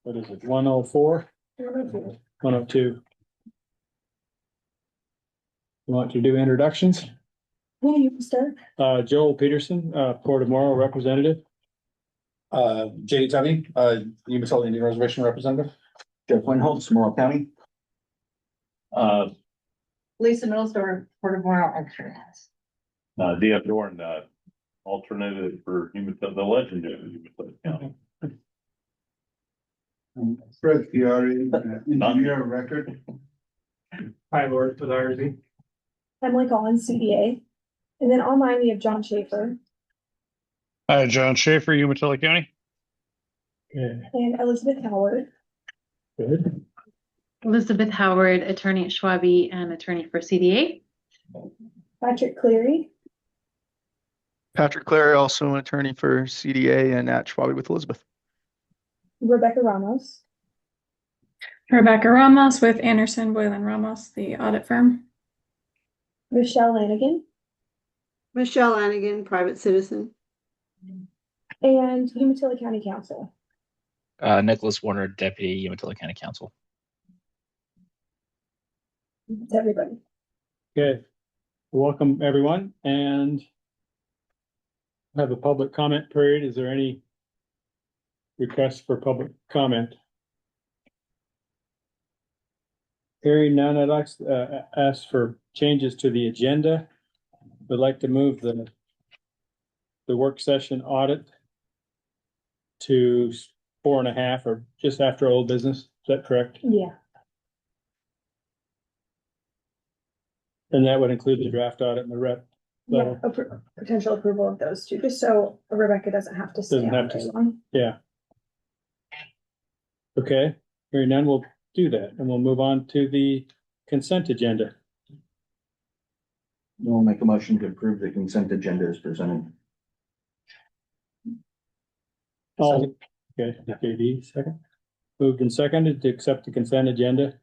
what is it, 104? 102. You want to do introductions? Yeah, you can start. Joel Peterson, Port of Morrow representative. JD Tubby, Umatilla Indian Reservation representative. Jeff Winholtz, Morrow County. Lisa Millsdorf, Port of Morrow extras. DF Dorn, alternative for Umatilla, the legend of Umatilla County. Fred Chiari, engineer of record. Hi, Lord, with RZ. Emily Collins, CDA. And then online we have John Schaefer Hi, John Schaefer, Umatilla County. Okay, and Elizabeth Howard. good. Elizabeth Howard, attorney at Schwabe and attorney for CDA. Patrick Cleary, Patrick Clary, also an attorney for CDA and at Schwabe with Elizabeth. Rebecca Ramos, Rebecca Ramos with Anderson, Boylan Ramos, the audit firm. Michelle Lanigan, Michelle Lanigan, private citizen. and Umatilla County Council. Nicholas Warner, Deputy Umatilla County Council. That's everybody. Okay, welcome everyone, and have a public comment period. Is there any requests for public comment? Hearing none, I'd like to ask for changes to the agenda. Would like to move the work session audit to 4.5 or just after old business. Is that correct? Yeah. And that would include the draft audit and the rep. Yeah, potential approval of those two, just so Rebecca doesn't have to stay Doesn't on have to. very long. Yeah. Okay, hearing none, we'll do that, and we'll move on to the consent agenda. We'll make a motion to approve the consent agenda as presented. All, okay, JD, second. Moved and seconded to accept the consent agenda.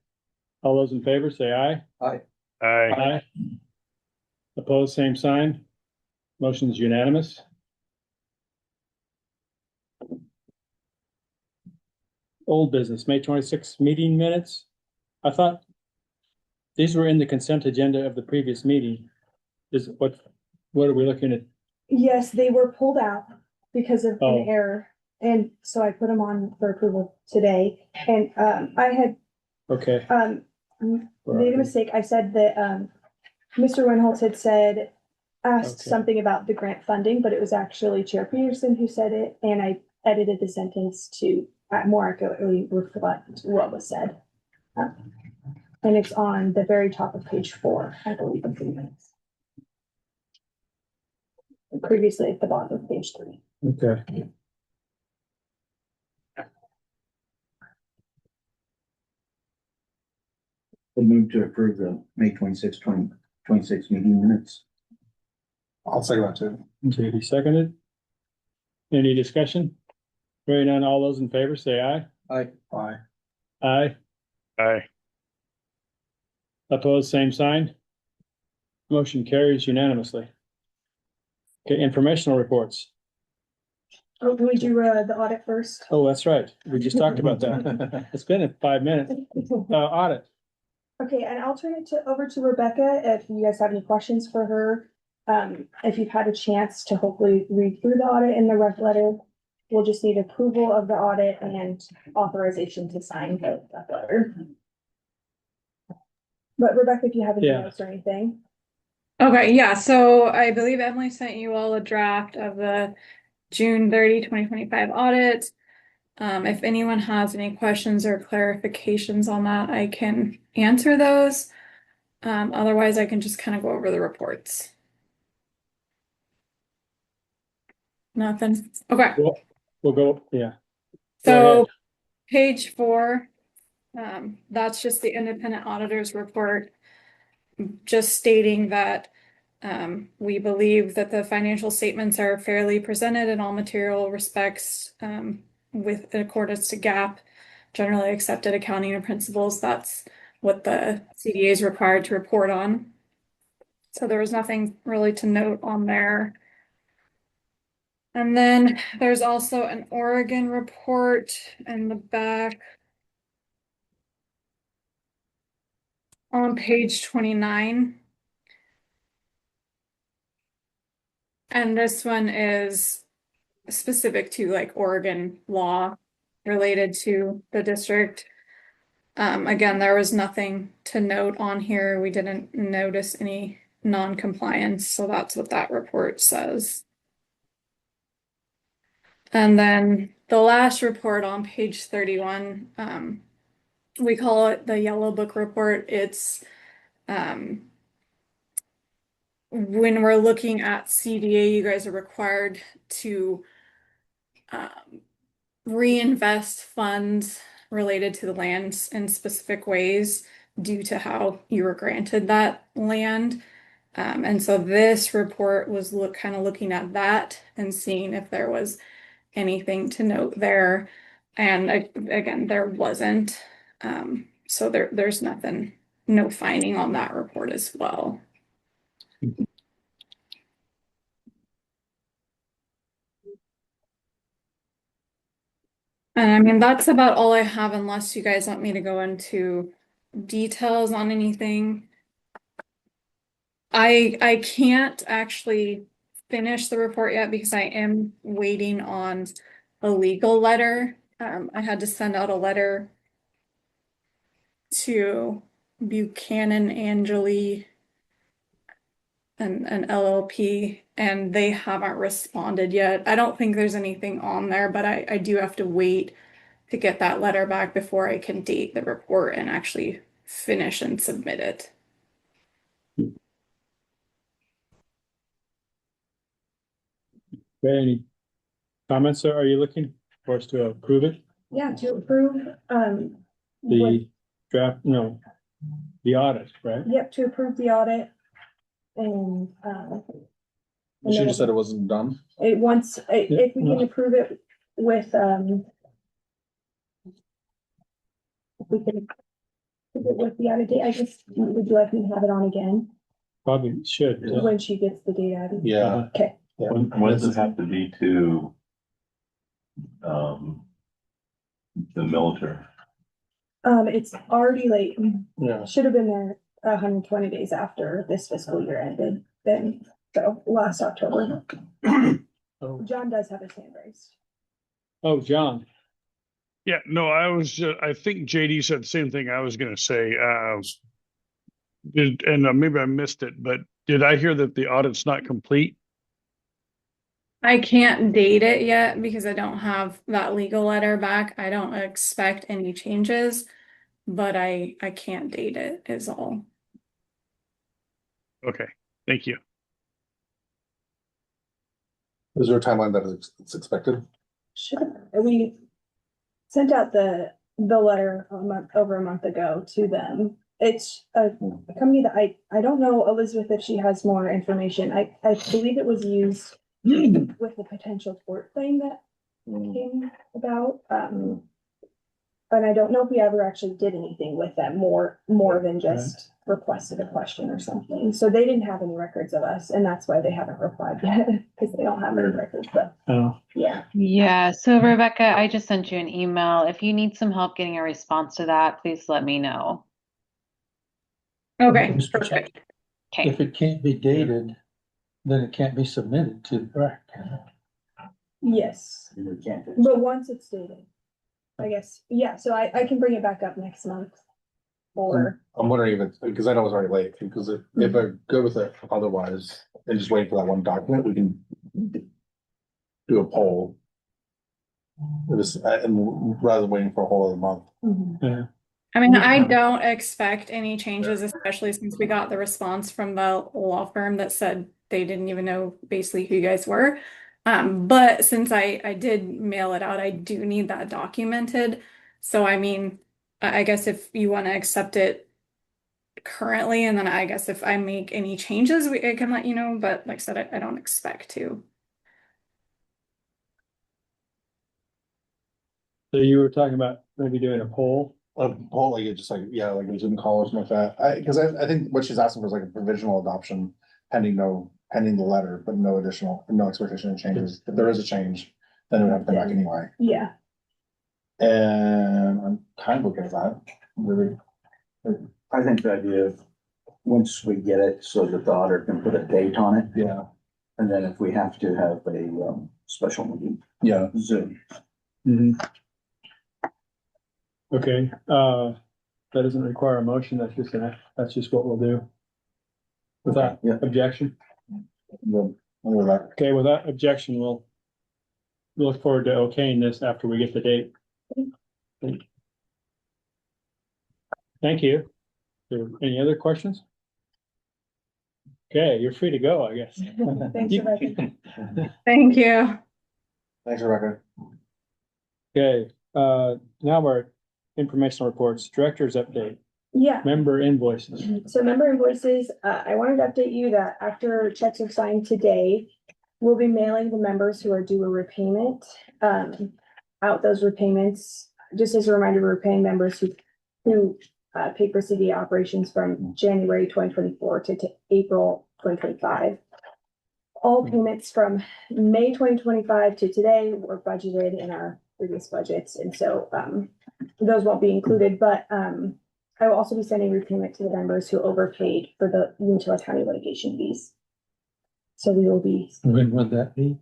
All those in favor, say aye. Aye. Aye. Opposed, same sign. Motion is unanimous. Old business, May 26th meeting minutes. I thought these were in the consent agenda of the previous meeting. Is what are we looking at? Yes, they were pulled out because of Oh. an error, and so I put them on for approval today. And I had Okay. made a mistake. I said that Mr. Winholtz had asked Okay. something about the grant funding, but it was actually Chair Peterson who said it, and I edited the sentence to more accurately reflect what was said. And it's on the very top of page 4, I believe, of the minutes. Previously at the bottom of page 3. Okay. We'll move to approve the May 26, 2026 meeting minutes. I'll say that too. JD seconded. Any discussion? Hearing none, all those in favor say aye. Aye. Aye. Aye. Aye. Opposed, same sign. Motion carries unanimously. Okay, informational reports. Oh, can we do the audit first? Oh, that's right. We just talked about that. It's been 5 minutes. Audit. Okay, and I'll turn it over to Rebecca if you guys have any questions for her. If you've had a chance to hopefully read through the audit in the rec letter, we'll just need approval of the audit and authorization to sign the letter. But Rebecca, if you have any Yeah. notes or anything. Okay, yeah, so I believe Emily sent you all a draft of the June 30, 2025 audit. If anyone has any questions or clarifications on that, I can answer those. Otherwise, I can just kind of go over the reports. Nothing. Okay. We'll go, yeah. Go So ahead. page 4, that's just the independent auditor's report, just stating that we believe that the financial statements are fairly presented in all material respects with in accordance to GAAP, generally accepted accounting principles. That's what the CDA is required to report on. So there was nothing really to note on there. And then there's also an Oregon report in the back on page 29. And this one is specific to like Oregon law related to the district. Again, there was nothing to note on here. We didn't notice any non-compliance, so that's what that report says. And then the last report on page 31, we call it the Yellow Book report. It's when we're looking at CDA, you guys are required to reinvest funds related to the lands in specific ways due to how you were granted that land. And so this report was kind of looking at that and seeing if there was anything to note there. And again, there wasn't. So there's nothing, no finding on that report as well. And I mean, that's about all I have unless you guys want me to go into details on anything. I can't actually finish the report yet because I am waiting on a legal letter. I had to send out a letter to Buchanan Angeli and an LLP, and they haven't responded yet. I don't think there's anything on there, but I do have to wait to get that letter back before I can date the report and actually finish and submit it. Okay, any comments, sir? Are you looking for us to approve it? Yeah, to approve, The draft, no, the audit, right? yep, to approve the audit. And, She just said it wasn't done. if we can approve it with, if we can approve it with the audit date, I guess, would you like me to have it on again Probably should. when she gets the date added? Yeah. Okay, When does it have to be to the military? it's already late, Yeah. should have been there 120 days after this fiscal year ended, then, so last October. Oh. John does have his hand raised. Oh, John, Yeah, no, I think JD said the same thing I was gonna say. Maybe I missed it, but did I hear that the audit's not complete? I can't date it yet because I don't have that legal letter back. I don't expect any changes, but I can't date it is all. Okay, thank you. Is there a timeline that it's expected? Sure, we sent out the letter over a month ago to them. It's a company that I don't know, Elizabeth, if she has more information. I believe it was used with the potential tort claim that came about. And I don't know if we ever actually did anything with them, more than just requested a question or something. So they didn't have any records of us, and that's why they haven't replied yet, because they don't have any records, but oh, yeah. Yeah, so Rebecca, I just sent you an email. If you need some help getting a response to that, please let me know. Okay, perfect. Okay. If it can't be dated, then it can't be submitted to. Right. Yes, We can't. but once it's dated, I guess, yeah, so I can bring it back up next month. Or, I'm wondering if it's, because I know it's already late, because if I go with it otherwise, and just wait for that one document, we can do a poll. And rather than waiting for a whole other month. yeah, I mean, I don't expect any changes, especially since we got the response from the law firm that said they didn't even know basically who you guys were. But since I did mail it out, I do need that documented. So I mean, I guess if you want to accept it currently, and then I guess if I make any changes, I can let you know. But like I said, I don't expect to. so you were talking about maybe doing a poll? A poll, like, it just like, yeah, like a Zoom call or something like that. Because I think what she's asking for is like a provisional adoption pending no pending the letter, but no expectation of changes. If there is a change, then it would have to come back anyway. Yeah, And I'm kind of okay with that, really. I think the idea of, once we get it, so that the auditor can put a date on it, Yeah, and then if we have to have a, special meeting, yeah. Zoom. Okay, that doesn't require a motion, that's just what we'll do. Without Yeah. objection, Well, under that. okay, without objection, we'll look forward to okaying this after we get the date. Thank you. Any other questions? Okay, you're free to go, I guess. thanks, Rebecca. Thank you. Thanks, Rebecca. Okay, now we're informational reports, director's update, Yeah. member invoices. So member invoices, I wanted to update you that after checks are signed today, we'll be mailing the members who are due a repayment, out those repayments. Just as a reminder, we're paying members who paid for CDA operations from January 2024 to April 2025. All payments from May 2025 to today were budgeted in our previous budgets, and so those won't be included, but I will also be sending repayment to the members who overpaid for the Umatilla County litigation fees. So we will be, When would that be?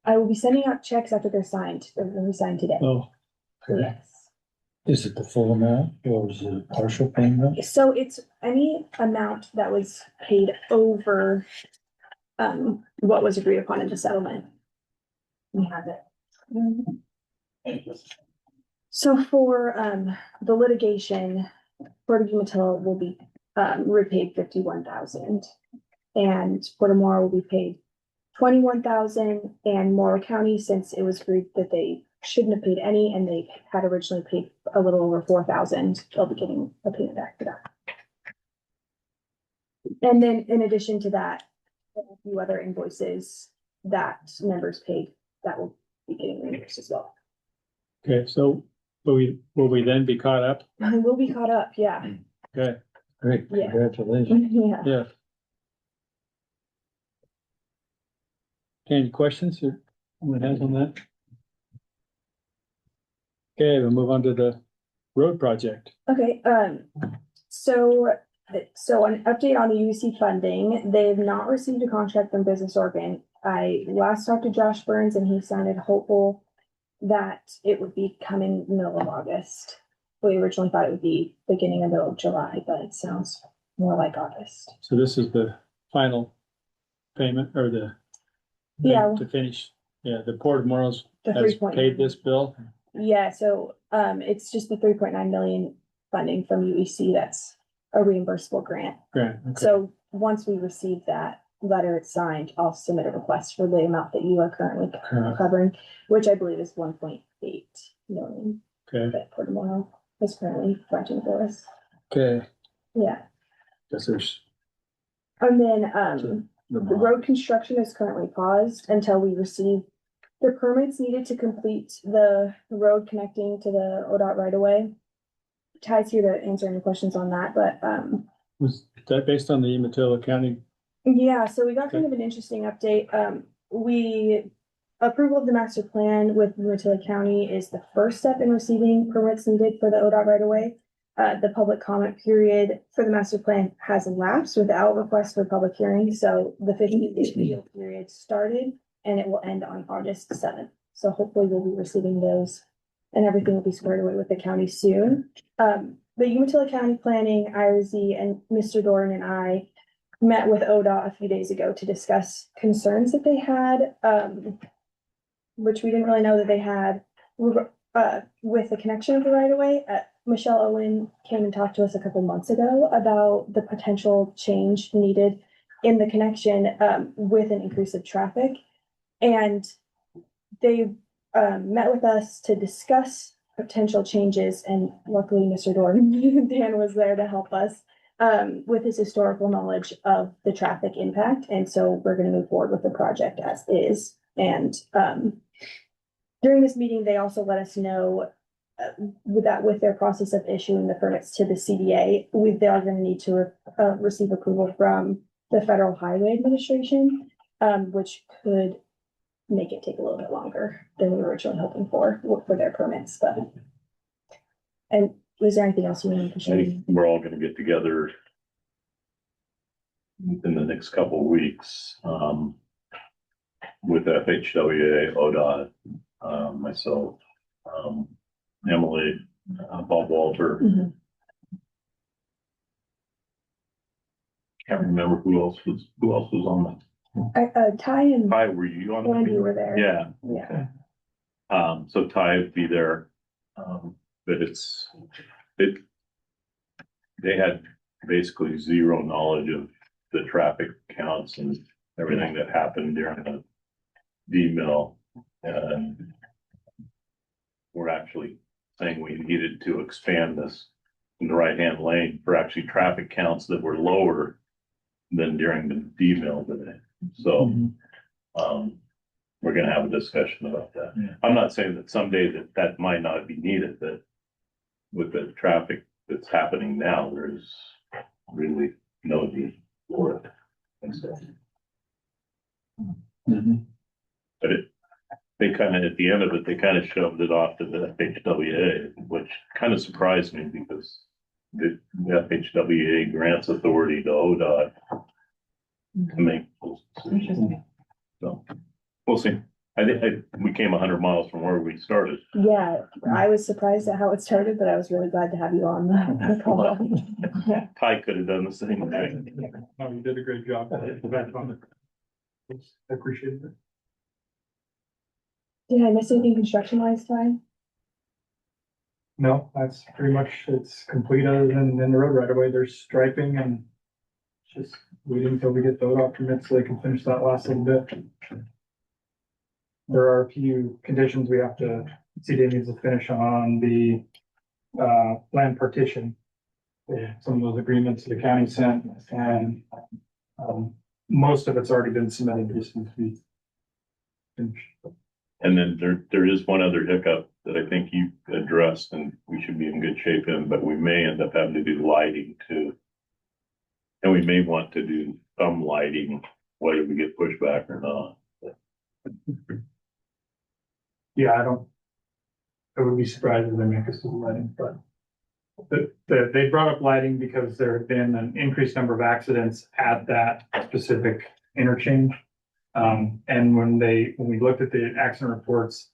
I will be sending out checks after they're signed. They're going to be signed today. Oh, Yes. is it the full amount or is it a partial payment? So it's any amount that was paid over what was agreed upon in the settlement. We have it. So for the litigation, Port of Umatilla will be repaid 51,000, and Port of Morrow will be paid 21,000, and Morrow County, since it was agreed that they shouldn't have paid any, and they had originally paid a little over 4,000, they'll be getting a payment back for that. And then in addition to that, a few other invoices that members paid that will be getting reimbursed as well. Okay, so will we then be caught up? We'll be caught up, yeah. Okay, great, Yeah. congratulations. Yeah. Yeah. Any questions or anyone has on that? Okay, we'll move on to the road project. Okay, so an update on the UC funding, they've not received a contract from Business Oregon. I last talked to Josh Burns and he sounded hopeful that it would be coming middle of August. We originally thought it would be beginning of middle of July, but it sounds more like August. So this is the final payment or the Yeah. to finish, yeah, the Port of Morrows The has 3.9. paid this bill. Yeah, so it's just the 3.9 million funding from UEC that's a reimbursable grant. Grant, okay. So once we receive that letter, it's signed, I'll submit a request for the amount that you are currently covering, which I believe is 1.8 million Okay, that Port of Morrow is currently fronting for us. okay, Yeah, guess there's and then the the road construction is currently paused until we receive the permits needed to complete the road connecting to the ODOT right away. Ty's here to answer any questions on that, but Was that based on the Umatilla County? yeah, so we got kind of an interesting update. Approval of the master plan with Umatilla County is the first step in receiving permits needed for the ODOT right away. The public comment period for the master plan has elapsed without request for public hearing, so the 50-day appeal period started and it will end on August 7th. So hopefully we'll be receiving those and everything will be squared away with the county soon. The Umatilla County Planning, IRZ, and Mr. Doran and I met with ODOT a few days ago to discuss concerns that they had, which we didn't really know that they had with the connection of the right of way. Michelle Owen came and talked to us a couple months ago about the potential change needed in the connection with an increase of traffic. And they met with us to discuss potential changes, and luckily Mr. Doran, Dan was there to help us with his historical knowledge of the traffic impact. And so we're going to move forward with the project as is. And during this meeting, they also let us know with their process of issuing the permits to the CDA, they are going to need to receive approval from the Federal Highway Administration. which could make it take a little bit longer than we were originally hoping for their permits, but. And was there anything else you wanted to I show me? think we're all gonna get together in the next couple of weeks, with FHWA, ODOT, myself, Emily, Bob Walter. Mhm. Can't remember who else was on Ty and that. Ty, were you on that? Andy were there. Yeah. Yeah. So Ty would be there, but they had basically zero knowledge of the traffic counts and everything that happened during the D-mill. And we're actually saying we needed to expand this in the right-hand lane for actually traffic counts that were lower than during the D-mill today. So, we're gonna have a discussion about that. I'm not saying that someday that might not be needed, but with the traffic that's happening now, there's really no need for it. And so, but they kind of, at the end of it, they kind of shoved it off to the FHWA, which kind of surprised me because the FHWA grants authority to ODOT to make those decisions. So we'll see. I think we came 100 miles from where we started. Yeah, I was surprised at how it started, but I was really glad to have you on the call. Ty could have done the same thing. No, you did a great job. I appreciate it. Did I miss anything construction wise, Ty? No, that's pretty much, it's complete other than in the road right away. There's striping and just waiting until we get the ODOT permits so they can finish that last little bit. There are a few conditions we have to, CDA needs to finish on the land partition. Some of those agreements the county sent and most of it's already been submitted just since we finished. And then there is one other hiccup that I think you addressed and we should be in good shape in, but we may end up having to do lighting too. And we may want to do some lighting, whether we get pushback or not. Yeah, I would be surprised if they make us do lighting, but they brought up lighting because there had been an increased number of accidents at that specific interchange. And when we looked at the accident reports,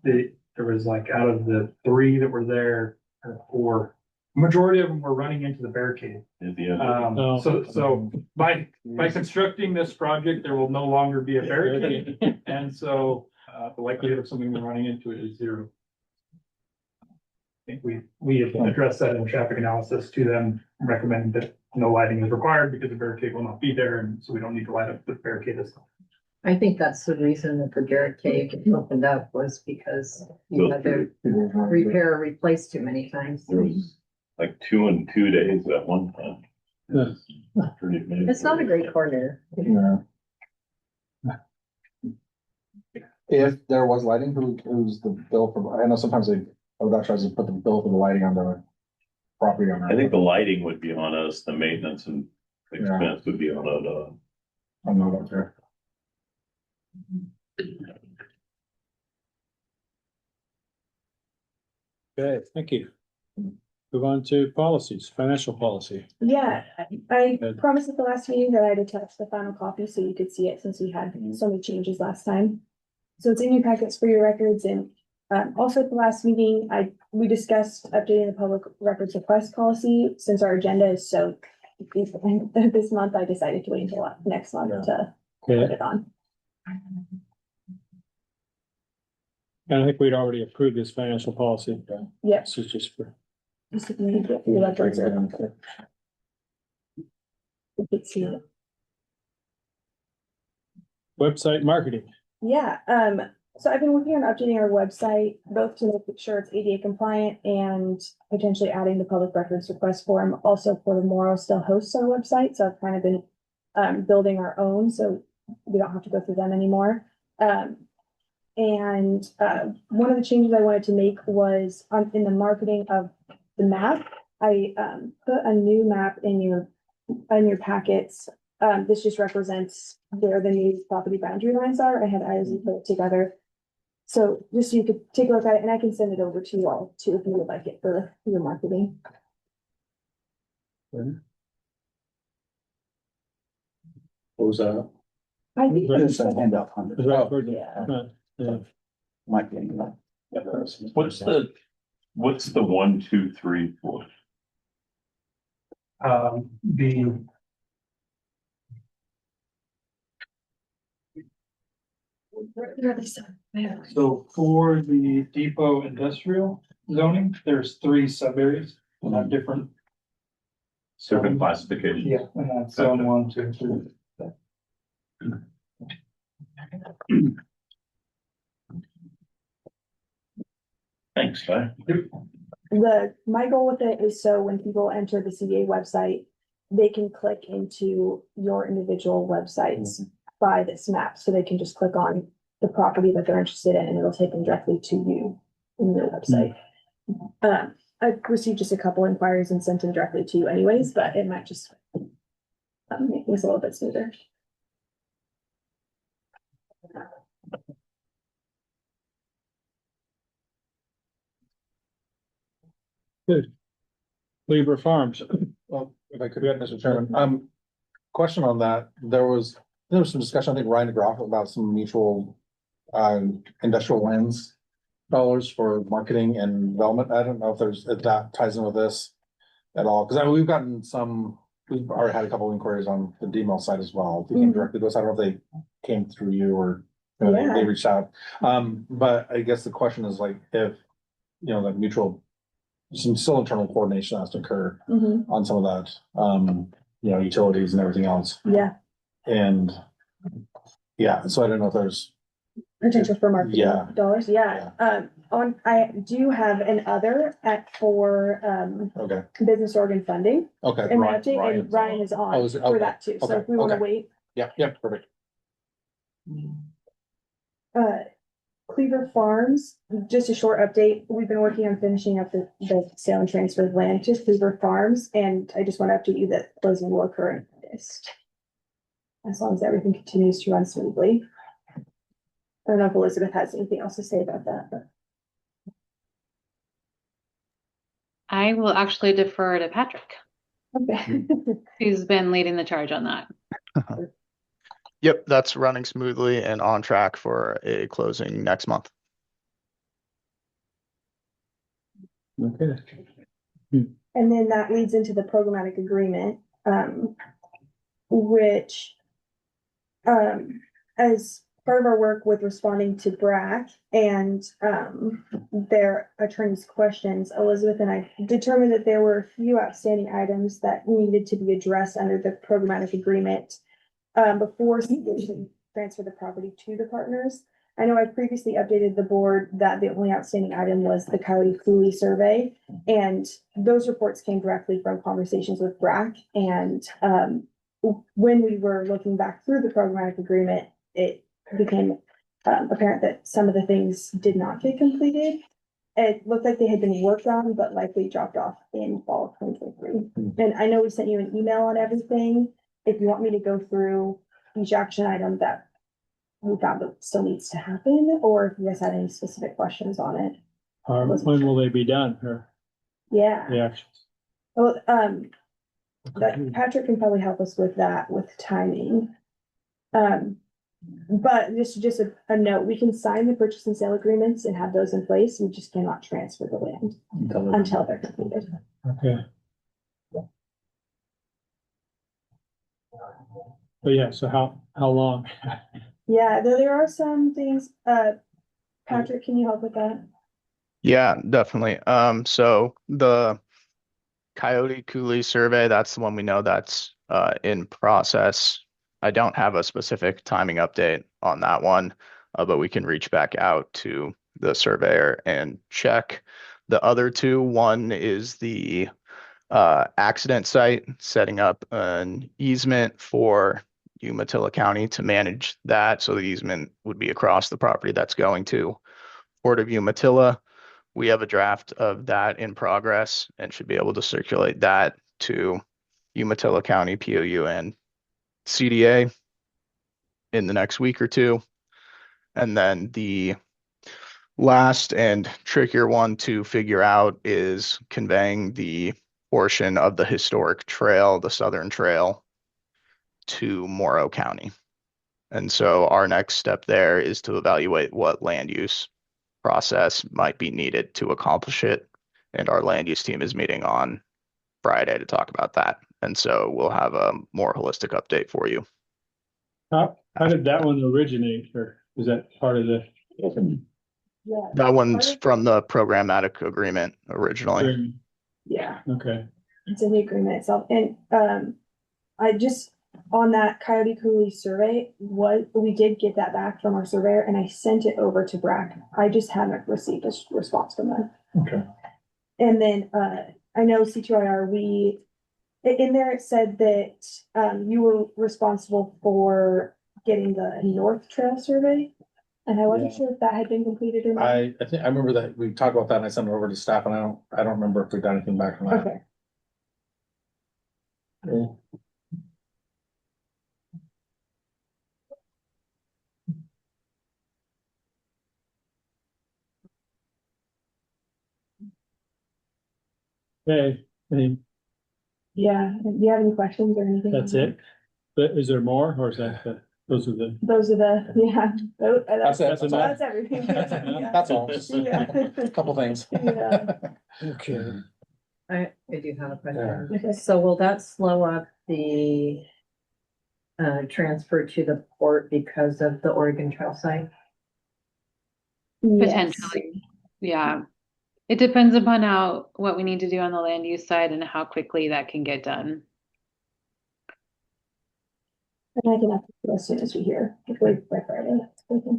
there was like out of the 3 that were there, or 4, majority of them were running into the barricade. At the end. So by constructing this project, there will no longer be a barricade. And so the likelihood of something running into it is 0. I think we have addressed that in traffic analysis to them, recommending that no lighting is required because the barricade will not be there, and so we don't need to light up the barricade. I think that's the reason that the barricade opened up was because you had to repair or replace too many times. There was like 2 in 2 days at one time. Yeah. Pretty amazing. It's not a great corner. Yeah. If there was lighting, who's the bill for, I know sometimes ODOT tries to put the bill for the lighting on the property owner. I think the lighting would be on us, the maintenance and expense would be on ODOT. I'm not up there. Okay, thank you. Move on to policies, financial policy. Yeah, I Good. promised at the last meeting that I'd attach the final copy so you could see it since we had so many changes last time. So it's in your packets for your records, and also at the last meeting, we discussed updating the public records request policy. Since our agenda is so this month, I decided to wait until next month to put it on. And I think we'd already approved this financial policy. Yep. This is just for. Just if you need to get your records or- You could see it. Website marketing. Yeah, so I've been working on updating our website, both to make sure it's ADA compliant and potentially adding the public records request form. Also, Port of Morrow still hosts our website, so I've kind of been building our own, so we don't have to go through them anymore. And one of the changes I wanted to make was in the marketing of the map. I put a new map in your packets This just represents where the new property boundary lines are. I had eyes and put it together. So just so you could take a look at it, and I can send it over to you all too, if you would like it for your marketing. What was that? I think It's a handout hundred. Is that for the- Yeah. yeah. Might be. What's the 1, 2, 3 for? The. So for the depot industrial zoning, there's 3 sub areas that have different. Different classifications? Yeah, and that's zone 1, 2, 3. Thanks, Ty. My goal with it is so when people enter the CDA website, they can click into your individual websites by this map, so they can just click on the property that they're interested in, and it'll take them directly to you in your website. I've received just a couple inquiries and sent them directly to you anyways, but it might just make things a little bit smoother. Good. Lieber Farms. Well, if I could, Mr. Chairman, question on that, there was some discussion, I think Ryan DeGroff, about some mutual industrial lands dollars for marketing and development. I don't know if that ties in with this at all, because we've already had a couple of inquiries on the DML side as well. They came directly to us. I don't know if they came through you or they reached out. But I guess the question is like, if, the mutual, some still internal coordination has to occur on some of that, utilities and everything else. Yeah. And so I don't know if there's potential for marketing dollars. Yeah. I do have an other for Okay. business organ funding. Okay. And Ryan is on for that too. So if we want to wait. Yeah, perfect. Cleaver Farms, just a short update. We've been working on finishing up the sale and transfer of land to Cleaver Farms, and I just want to update you that closing will occur in August, as long as everything continues to run smoothly. I don't know if Elizabeth has anything else to say about that, but. I will actually defer to Patrick, Okay. who's been leading the charge on that. Yep, that's running smoothly and on track for a closing next month. Okay. And then that leads into the programmatic agreement, which, as part of our work with responding to BRAC and their attorney's questions, Elizabeth and I determined that there were a few outstanding items that needed to be addressed under the programmatic agreement before we can transfer the property to the partners. I know I previously updated the board that the only outstanding item was the Coyote Coulee survey, and those reports came directly from conversations with BRAC. And when we were looking back through the programmatic agreement, it became apparent that some of the things did not get completed. It looked like they had been worked on, but likely dropped off in fall of 2023. And I know we sent you an email on everything. If you want me to go through each action item that we found that still needs to happen, or if you guys had any specific questions on it. When will they be done? Yeah. The actions. Well, Patrick can probably help us with that, with timing. But just a note, we can sign the purchase and sale agreements and have those in place. We just cannot transfer the land until they're completed. Okay. But yeah, so how long? Yeah, there are some things, Patrick, can you help with that? Yeah, definitely. So the Coyote Coulee survey, that's the one we know that's in process. I don't have a specific timing update on that one, but we can reach back out to the surveyor and check. The other two, one is the accident site, setting up an easement for Umatilla County to manage that. So the easement would be across the property that's going to Port of Umatilla. We have a draft of that in progress and should be able to circulate that to Umatilla County, POU, and CDA in the next week or two. And then the last and trickier one to figure out is conveying the portion of the historic trail, the Southern Trail, to Morrow County. And so our next step there is to evaluate what land use process might be needed to accomplish it. And our land use team is meeting on Friday to talk about that. And so we'll have a more holistic update for you. How did that one originate, or is that part of the? Yeah. That one's from the programmatic agreement originally. Yeah, Okay, it's in the agreement itself. And, I just, on that Coyote Coulee survey, we did get that back from our surveyor and I sent it over to Brad. I just haven't received a response from them. Okay. And then, I know C2IR, in there it said that, you were responsible for getting the North Trail survey. And I wasn't sure if that had been completed or not. I think, I remember that we talked about that and I sent it over to staff and I don't remember if we've done anything back from that. Okay. okay, Yeah, do you have any questions or anything? that's it? But is there more, or is that, those are the? Those are the, yeah. That's it. That's That's everything. Yeah. That's all, just Yeah. a couple things. Yeah. Okay. I do have a question. Okay. So will that slow up the transfer to the port because of the Oregon Trail site? Yes. Potentially. Yeah. It depends upon what we need to do on the land use side and how quickly that can get done. And I can update you as soon as we hear, hopefully by Friday. Okay.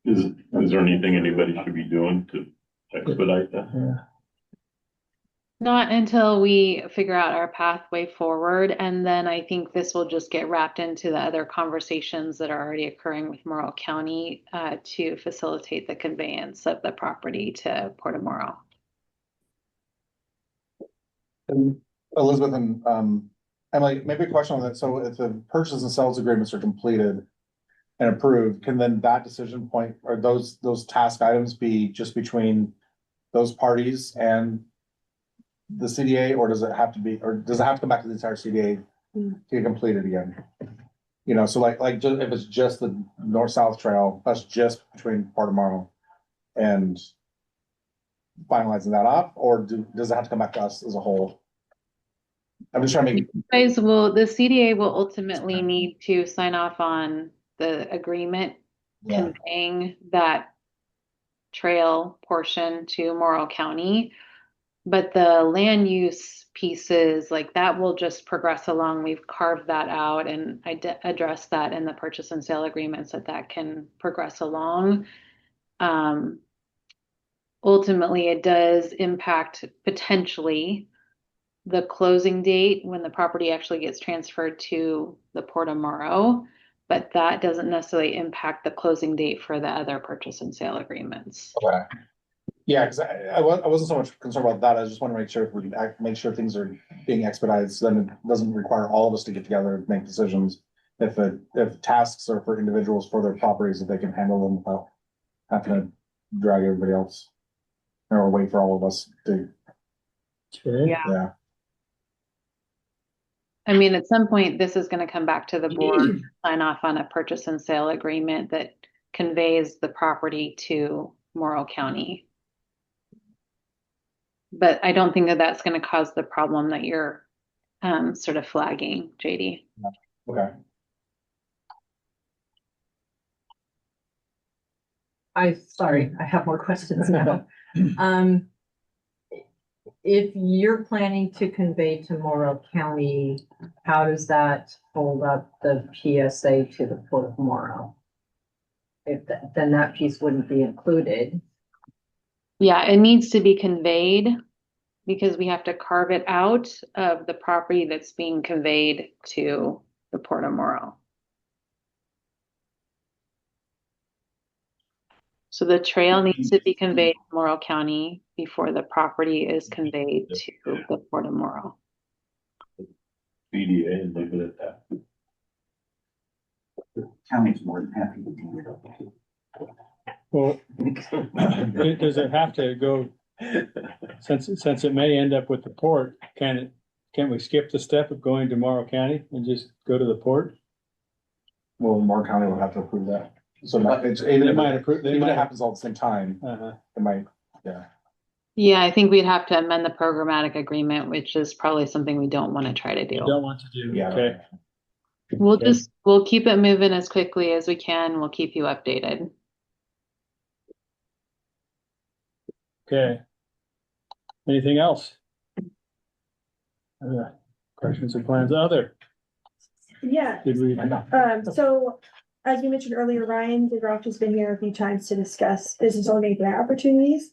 Is there anything anybody should be doing to expedite that? Yeah. Not until we figure out our pathway forward. And then I think this will just get wrapped into the other conversations that are already occurring with Morrow County to facilitate the conveyance of the property to Port of Morrow. And Elizabeth and Emily, maybe a question on that. So if the purchase and sales agreements are completed and approved, can then that decision point or those task items be just between those parties and the CDA, or does it have to be, or does it have to come back to the entire CDA to get completed again? You know, so like just, if it's just the north-south trail, that's just between Port of Morrow and finalizing that up, or does it have to come back to us as a whole? I'm just trying to make. The CDA will ultimately need to sign off on the agreement conveying that trail portion to Morrow County. But the land use pieces, like that will just progress along. We've carved that out and addressed that in the purchase and sale agreements that can progress along. Ultimately, it does impact potentially the closing date when the property actually gets transferred to the Port of Morrow, but that doesn't necessarily impact the closing date for the other purchase and sale agreements. Okay. Yeah, because I wasn't so much concerned about that. I just want to make sure if we can make sure things are being expedited, so then it doesn't require all of us to get together and make decisions. If tasks are for individuals for their properties, that they can handle them without having to drag everybody else or wait for all of us to. Yeah. I mean, at some point, this is going to come back to the board, sign off on a purchase and sale agreement that conveys the property to Morrow County. But I don't think that that's going to cause the problem that you're sort of flagging, JD. Okay. Sorry, I have more questions now. If you're planning to convey to Morrow County, how does that hold up the PSA to the Port of Morrow? Then that piece wouldn't be included. Yeah, it needs to be conveyed because we have to carve it out of the property that's being conveyed to the Port of Morrow. So the trail needs to be conveyed to Morrow County before the property is conveyed to the Port of Morrow. CDA and leave it at that. The county's more than happy to do it. Well, does it have to go, since it may end up with the port, can't we skip the step of going to Morrow County and just go to the port? Well, Moore County will have to approve that. So it's, They might approve, they even if might. it happens all at the same time, Uh-huh. it might, yeah. Yeah, I think we'd have to amend the programmatic agreement, which is probably something we don't want to try to do. Don't want to do, Yeah. okay. We'll keep it moving as quickly as we can. We'll keep you updated. Okay. Anything else? Questions or plans? Other? Yeah, Did we? so as you mentioned earlier, Ryan DeGroff has been here a few times to discuss business owning grant opportunities.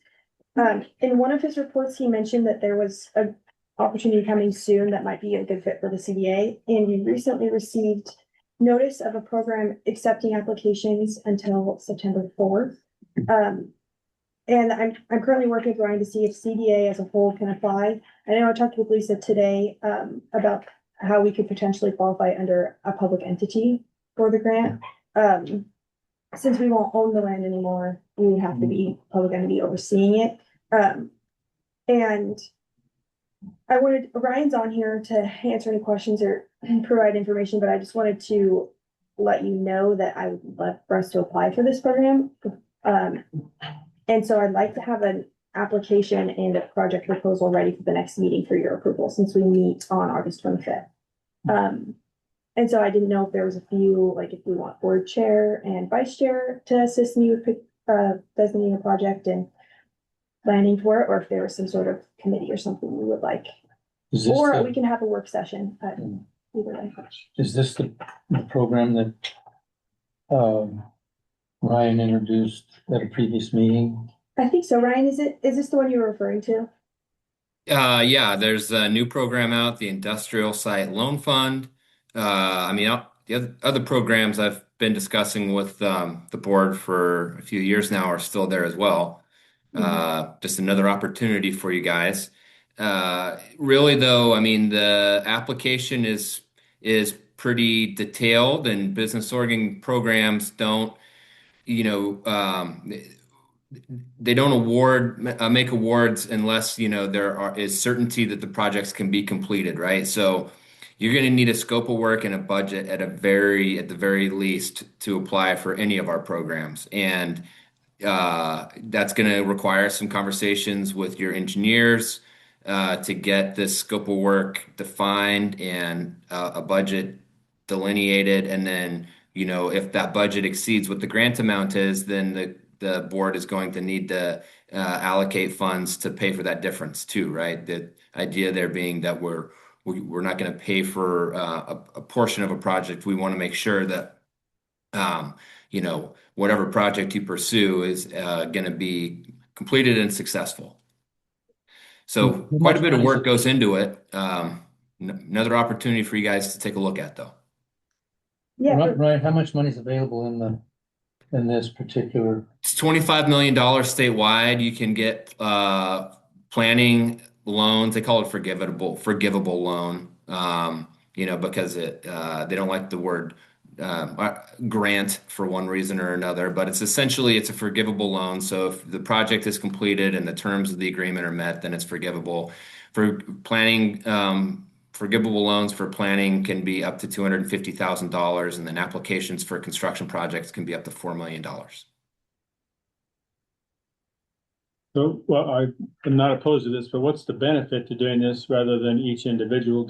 In one of his reports, he mentioned that there was a opportunity coming soon that might be a good fit for the CDA, and we recently received notice of a program accepting applications until September 4th. And I'm currently working with Ryan to see if CDA as a whole can apply. I know I talked with Lisa today about how we could potentially qualify under a public entity for the grant. Since we won't own the land anymore, we would have to be public entity overseeing it. And I wanted, Ryan's on here to answer any questions or provide information, but I just wanted to let you know that I would love for us to apply for this program. And so I'd like to have an application and a project proposal ready for the next meeting for your approval, since we meet on August 25th. And so I didn't know if there was a few, like if we want board chair and vice chair to assist me with designating a project and planning for it, or if there was some sort of committee or something we would like. Or we can have a work session at either way. Is this the program that Ryan introduced at a previous meeting? I think so. Ryan, is this the one you were referring to? Yeah, there's a new program out, the Industrial Site Loan Fund. The other programs I've been discussing with the board for a few years now are still there as well. Just another opportunity for you guys. Really though, I mean, the application is pretty detailed, and business organ programs don't, they don't make awards unless, there is certainty that the projects can be completed, right? So you're going to need a scope of work and a budget at the very least to apply for any of our programs. And that's going to require some conversations with your engineers to get this scope of work defined and a budget delineated. And then, if that budget exceeds what the grant amount is, then the board is going to need to allocate funds to pay for that difference too, right? The idea there being that we're not going to pay for a portion of a project. We want to make sure that whatever project you pursue is going to be completed and successful. So quite a bit of work goes into it. Another opportunity for you guys to take a look at, though. Yeah. Ryan, how much money is available in this particular? It's $25 million statewide. You can get planning loans. They call it forgivable loan. Because they don't like the word grant for one reason or another, but it's a forgivable loan. So if the project is completed and the terms of the agreement are met, then it's forgivable. For planning, forgivable loans for planning can be up to $250,000, and then applications for construction projects can be up to $4 million. So, well, I'm not opposed to this, but what's the benefit to doing this rather than each individual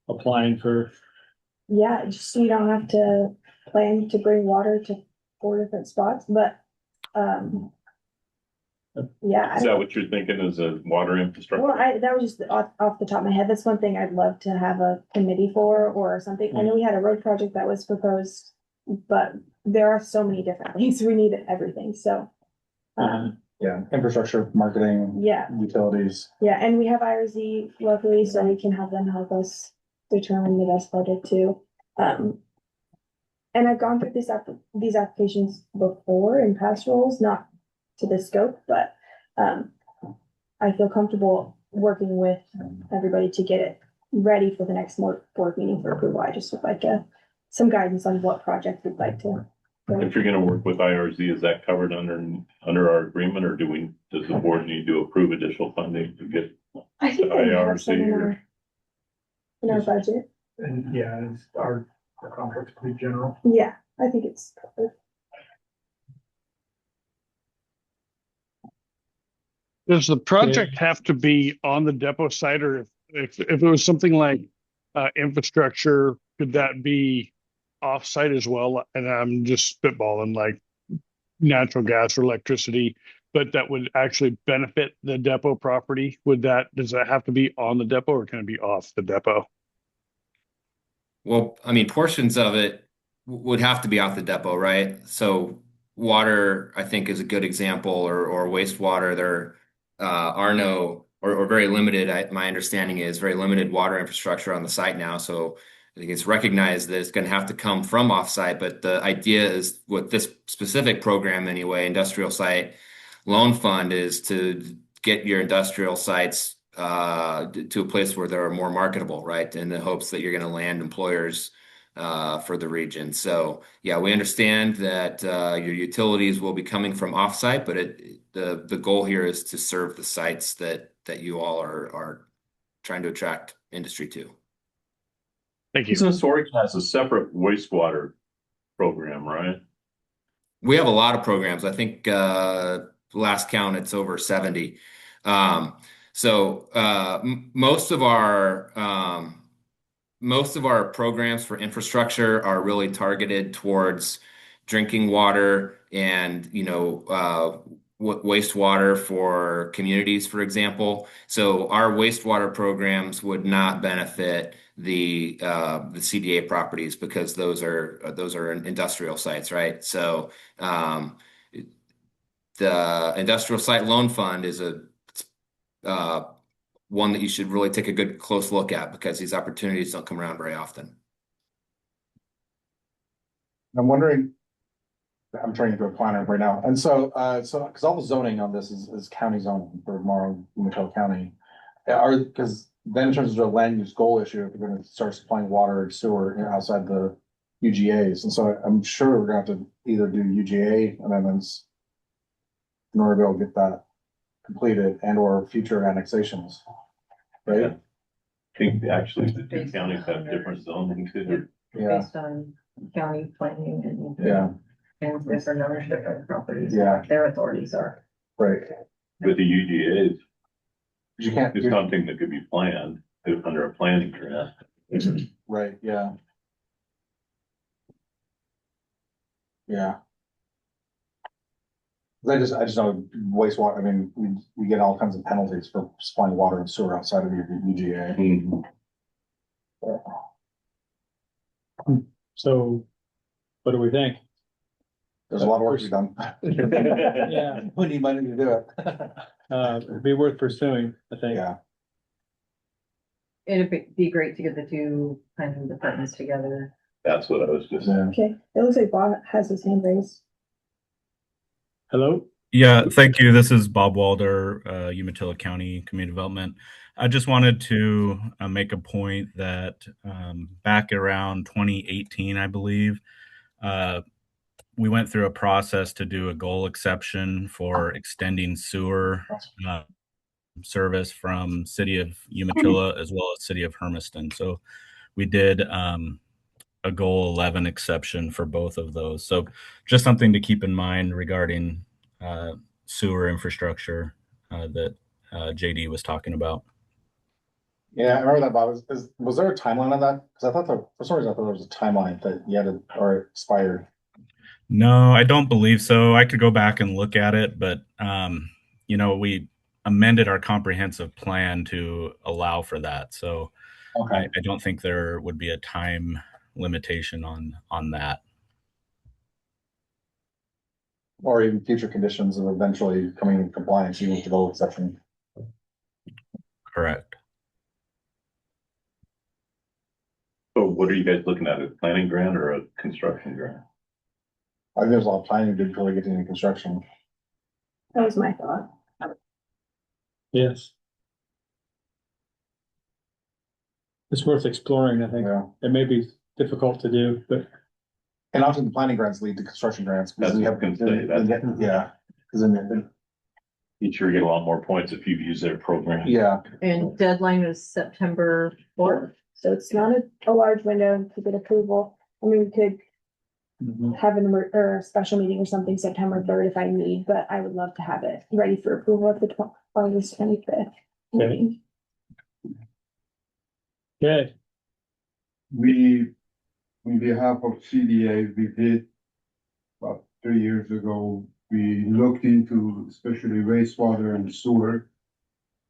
applying for? Yeah, just so you don't have to plan to bring water to 4 different spots, but, yeah. Is that what you're thinking as a water infrastructure? Well, that was just off the top of my head. That's one thing I'd love to have a committee for or something. I know we had a road project that was proposed, but there are so many different things. We need everything, so. Yeah, infrastructure, marketing. Yeah. Utilities. Yeah, and we have IRZ locally, so we can have them help us determine the best project too. And I've gone through these applications before in past roles, not to this scope, but I feel comfortable working with everybody to get it ready for the next board meeting for approval. I just would like a some guidance on what project we'd like to. If you're gonna work with IRZ, is that covered under our agreement, or does the board need to approve additional funding to get? I think they have some IRC or- in our budget. And yeah, our contract's pretty general. Yeah, I think it's covered. Does the project have to be on the depot site, or if it was something like infrastructure, could that be off-site as well? And I'm just spitballing, like natural gas or electricity, but that would actually benefit the depot property. Does that have to be on the depot, or can it be off the depot? Well, I mean, portions of it would have to be off the depot, right? So water, I think, is a good example, or wastewater. There are no or very limited. My understanding is very limited water infrastructure on the site now. So I think it's recognized that it's going to have to come from offsite. But the idea is, with this specific program anyway, industrial site loan fund, is to get your industrial sites to a place where they're more marketable, right? In the hopes that you're going to land employers for the region. So yeah, we understand that your utilities will be coming from offsite, but the goal here is to serve the sites that you all are trying to attract industry to. Thank you. Business Oregon has a separate wastewater program, right? We have a lot of programs. I think last count, it's over 70. Most of our programs for infrastructure are really targeted towards drinking water and wastewater for communities, for example. So our wastewater programs would not benefit the CDA properties, because those are industrial sites, right? So the industrial site loan fund is one that you should really take a good close look at, because these opportunities don't come around very often. I'm wondering, I'm turning into a planner right now. And so because all the zoning on this is county zoning for Morrow, Umatilla County. Because then in terms of the land use goal issue, if we're going to start supplying water or sewer outside the UGAs. And so I'm sure we're going to have to either do UGA amendments in order to be able to get that completed, and or future annexations. Right? I think actually the two counties have different zoning too. Yeah. Based on county planning and. Yeah. And different ownership of properties. Yeah. Their authorities are. Right. With the UGAs, You can't. it's something that could be planned under a planning grant. Right, yeah. Yeah. I just know wastewater, I mean, we get all kinds of penalties for supplying water and sewer outside of your UGA. So what do we think? There's a lot of work to be done. Yeah. We need money to do it. It'd be worth pursuing, I think. Yeah. It'd be great to get the two planning departments together. That's what I was just saying. Okay, it looks like Bob has his hand raised. Hello? Yeah, thank you. This is Bob Walder, Umatilla County Community Development. I just wanted to make a point that back around 2018, I believe, we went through a process to do a goal exception for extending sewer service from city of Umatilla as well as city of Hermiston. So we did a goal 11 exception for both of those. So just something to keep in mind regarding sewer infrastructure that JD was talking about. Yeah, I remember that, Bob. Was there a timeline on that? Because I thought for some reason I thought there was a timeline that you had to, or it expired. No, I don't believe so. I could go back and look at it, but we amended our comprehensive plan to allow for that. So okay. I don't think there would be a time limitation on that. Or even future conditions of eventually coming in compliance, even with the goal exception. Correct. So what are you guys looking at, a planning grant or a construction grant? I think there's a lot of planning to do before we get into construction. That was my thought. Yes. It's worth exploring, I think. Yeah. It may be difficult to do, but And often the planning grants lead to construction grants. Because That's you what have I was gonna say, Yeah, because then, you sure get a lot more points if you've used their program. yeah, And deadline is September 4th. So it's not a large window to get approval. I mean, we could have or a special meeting or something September 3rd if I need, but I would love to have it ready for approval at the August 25th meeting. okay, We, on behalf of CDA, we did about 3 years ago, we looked into especially wastewater and sewer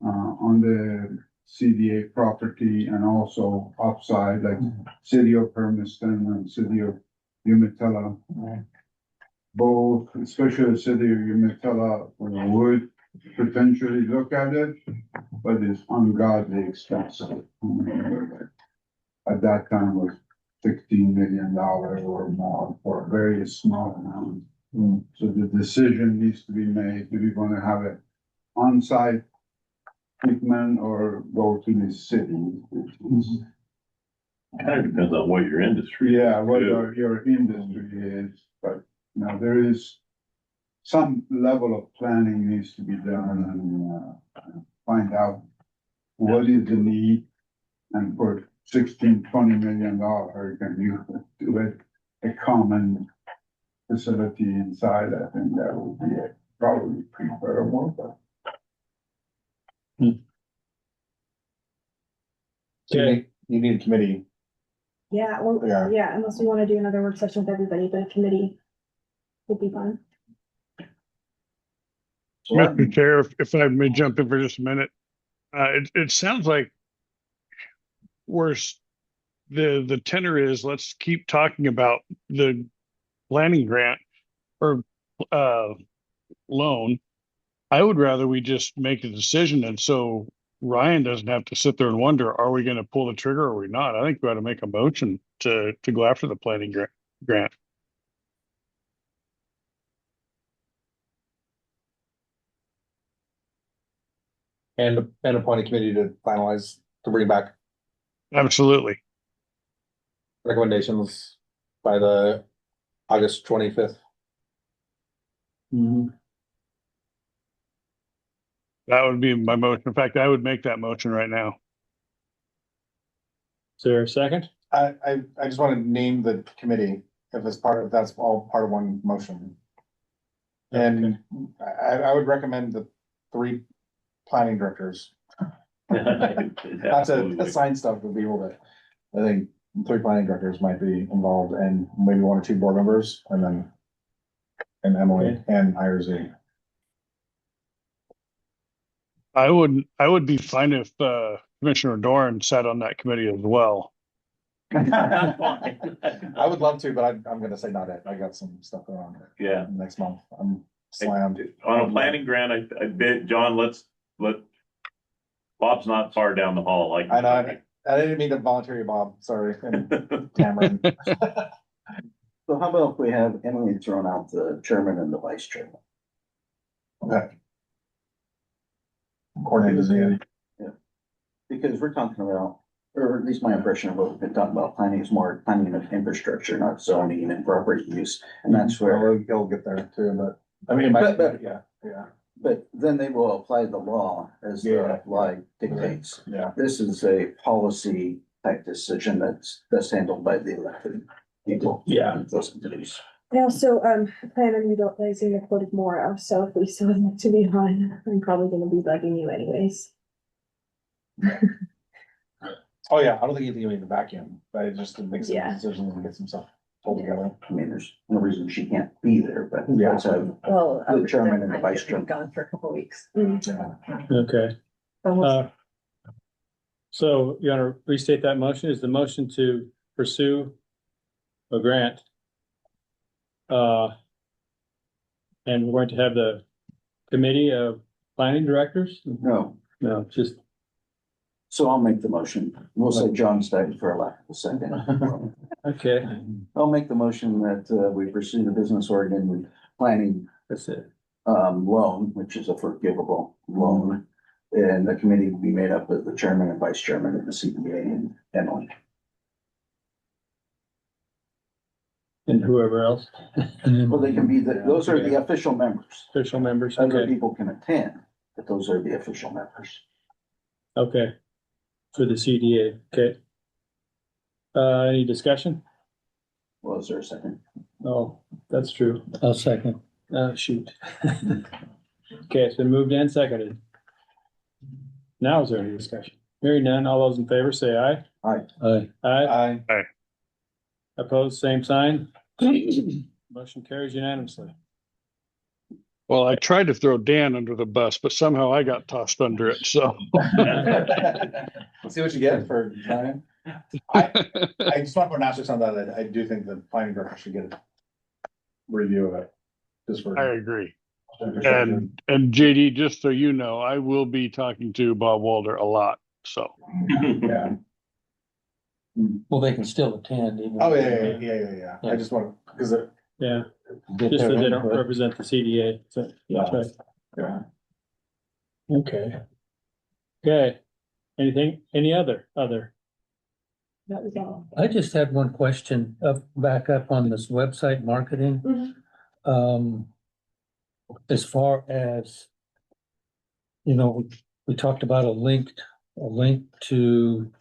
on the CDA property and also upside, like city of Hermiston and city of Umatilla. Both, especially the city of Umatilla, would potentially look at it, but it's ungodly expensive. At that time was $16 million or more for a very small amount. So the decision needs to be made, do we want to have it on-site treatment or go to the city? Which is, Kind of depends on what your industry. yeah, is, what too. your industry is, but now there is some level of planning needs to be done and find out what is the need. And for $16-20 million, can you do it a common facility inside? I think that would be probably preferable, but. you need a committee. Yeah, well, Yeah. yeah, unless we want to do another work session with everybody, but a committee would be fun. Mr. Chair, if I may jump in for just a minute, it sounds like the tenor is, let's keep talking about the planning grant or loan. I would rather we just make a decision, and so Ryan doesn't have to sit there and wonder, are we going to pull the trigger or are we not? I think we ought to make a motion to go after the planning grant. And appoint a committee to finalize, to bring back Absolutely. recommendations by the August 25th. That would be my motion. In fact, I would make that motion right now. is there a second? I just want to name the committee if that's all part of one motion. And I would recommend the 3 planning directors. Not to assign stuff to people, but I think 3 planning directors might be involved and maybe 1 or 2 board members and Emily and IRZ. I would be fine if Commissioner Doran sat on that committee as well. I would love to, but I'm gonna say not it. I got some stuff going on Yeah. next month. I'm slammed. On a planning grant, I bet, John, let Bob's not far down the hall, like. I know, I didn't mean to volunteer you, Bob, sorry. And Cameron. So how about if we have Emily thrown out the chairman and the vice chairman? Okay. Coordinated, Yeah. Because we're talking about, or at least my impression of what we've been talking about, planning is more planning of infrastructure, not zoning and property use. And that's where, he'll get there too, but I mean, yeah. but then they will apply the law as the law dictates. Yeah. This is a policy type decision that's handled by the elected people. Yeah. Those entities. I also plan on utilizing the Port of Moro, so if we still want to be on, I'm probably gonna be bugging you anyways. Oh, yeah, I don't think you need to vacuum, but it just to make some Yeah. decisions and get some stuff pulled together. I mean, there's no reason she can't be there, but Yeah. let's have Well, the chairman and the vice chairman. Gone for a couple of weeks. Okay, so you want to restate that motion? Is the motion to pursue a grant? And we're going to have the committee of planning directors? No, Just, so I'll make the motion. We'll say John started for a lack of a second. okay, I'll make the motion that we pursue the Business Oregon planning that's it. loan, which is a forgivable loan. And the committee will be made up of the chairman and vice chairman of the CDA and Emily. And whoever else, Well, they can be, those are the official members. official members, Other okay, people can attend, but those are the official members. okay. For the CDA, okay. Any discussion? Well, is there a second? Oh, that's true. I'll second. Shoot. Okay, it's been moved and seconded. Now is there any discussion? Hearing none, all those in favor say aye. Aye. Aye. I, Opposed, same sign. Motion carries unanimously. Well, I tried to throw Dan under the bus, but somehow I got tossed under it, so. see what you get for time. I just want to put an asterisk on that. I do think the planning director should get a review of it. Just for. I agree. And JD, just so you know, I will be talking to Bob Walder a lot, so. Yeah. Well, they can still attend. even Oh, if- yeah. I just want, because Yeah, Get just their that they don't input. represent the CDA, so, that's right. yeah. Okay. Okay, anything, any other? That was all. I just had one question back up on this website marketing. Mhm. As far as, we talked about a link to,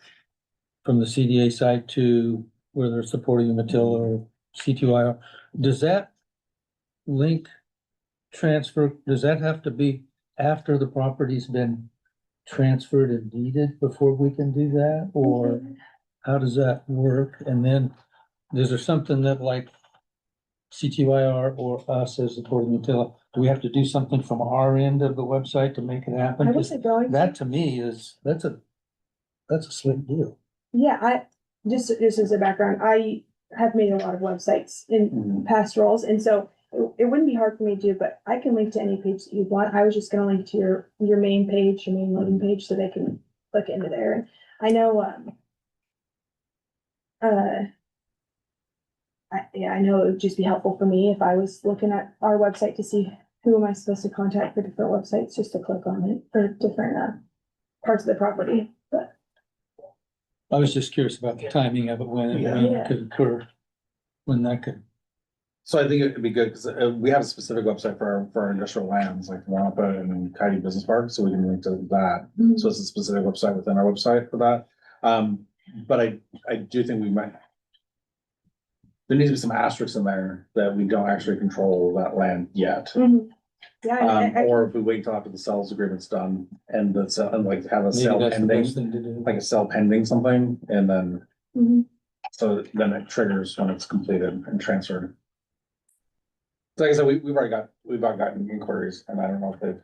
from the CDA site to where they're supporting Matilda or C2IR. Does that link transfer, does that have to be after the property's been transferred and deeded before we can do that? Or how does that work? And then is there something that like C2IR or us as supporting Matilda, do we have to do something from our end of the website to make it happen? I wasn't going. That to me is, that's a slick deal. Yeah, just as a background, I have made a lot of websites in past roles, and so it wouldn't be hard for me to do, but I can link to any page that you want. I was just gonna link to your main page, your main landing page, so they can click into there. And I know, I know it would just be helpful for me if I was looking at our website to see who am I supposed to contact for different websites, just to click on it for different, parts of the property, but. I was just curious about the timing of it, when it could occur, when that could. So I think it would be good because we have a specific website for our industrial lands, like Wampa and Coyote Business Park, so we can link to that. So it's a specific website within our website for that. But I do think there needs to be some asterisks in there that we don't actually control that land yet. Yeah. Or if we wait until after the sales agreement's done and like have a Maybe sale that's the best pending, thing to do. like a sale pending something, and then. Mhm. So then it triggers when it's completed and transferred. So like I said, we've already gotten inquiries, and I don't know if they've,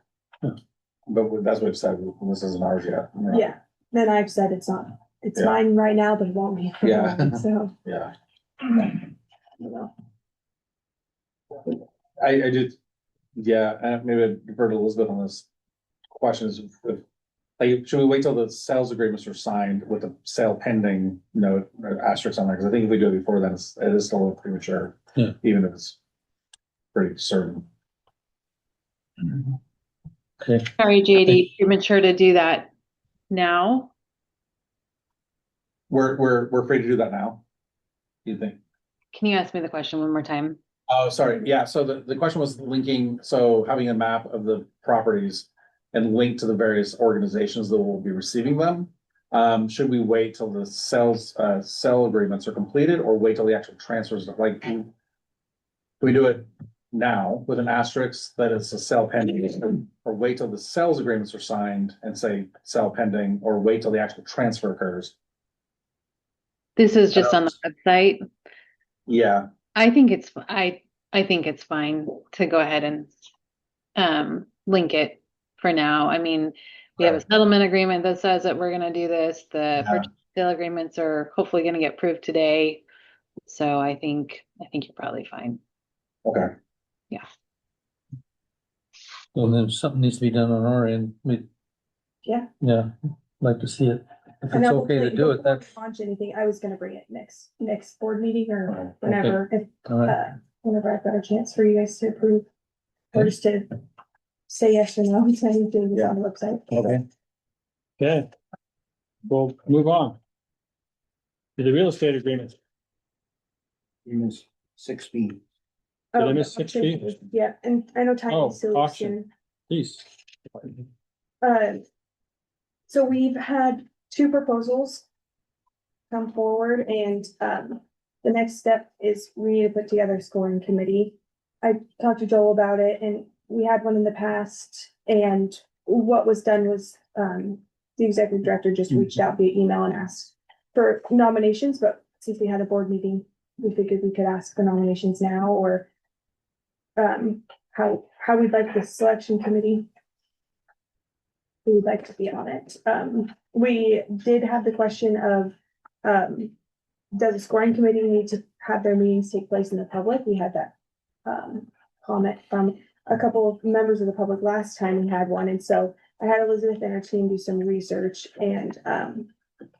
but that's what we've said, this isn't ours yet. Yeah, then I've said it's Yeah. mine right now, but it won't be. for Yeah. long, So, Yeah, you know, I did, yeah, maybe I'd defer to Elizabeth on this question is, like, should we wait till the sales agreements are signed with the sale pending note or asterisk on there? Because I think if we do it before then, it is still a little premature. Yeah. Even if it's pretty certain. Okay. Sorry, JD, premature to do that now. We're free to do that now. You think? Can you ask me the question one more time? Oh, sorry. Yeah. So the question was linking, so having a map of the properties and link to the various organizations that will be receiving them. Should we wait till the sale agreements are completed or wait till the actual transfers? Like, can we do it now with an asterisk that it's a sale pending, or wait till the sales agreements are signed and say sale pending, or wait till the actual transfer occurs? This is just on the website. Yeah. I think it's fine to go ahead and link it for now. I mean, we have a settlement agreement that says that we're gonna do this. The purchase sale agreements are hopefully gonna get approved today. So I think you're probably fine. Okay. Yeah. Well, then something needs to be done on our end. Yeah. Like to see it. If And it's then okay to do it, before we that's. launch anything, I was gonna bring it next board meeting or whenever, All right. whenever I've got a chance for you guys to approve. Or just to say yes or no, to anything that's on the website. Okay. We'll move on to the real estate agreement. 6B. Did I Oh, miss 6B? Yeah, and I know time Oh, is silly auction. Please. So we've had two proposals come forward and, the next step is we need to put together a scoring committee. I talked to Joel about it and we had one in the past and what was done was, the executive director just reached out via email and asked for nominations, but since we had a board meeting, we figured we could ask for nominations now or, how we'd like the selection committee. We would like to be on it. We did have the question of, does the scoring committee need to have their meetings take place in the public? We had that, comment from a couple of members of the public last time we had one. And so I had Elizabeth and her team do some research and,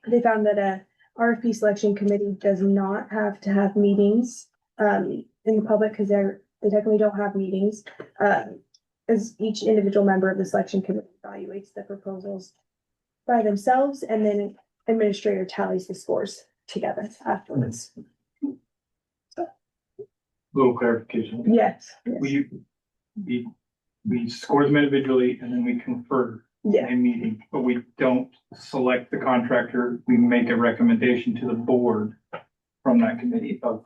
they found that a RFP selection committee does not have to have meetings, in the public because they technically don't have meetings. As each individual member of the selection committee evaluates the proposals by themselves and then administrator tallies the scores together afterwards. Little clarification. Yes. We score them individually and then we confer in Yeah. a meeting, but we don't select the contractor. We make a recommendation to the board from that committee of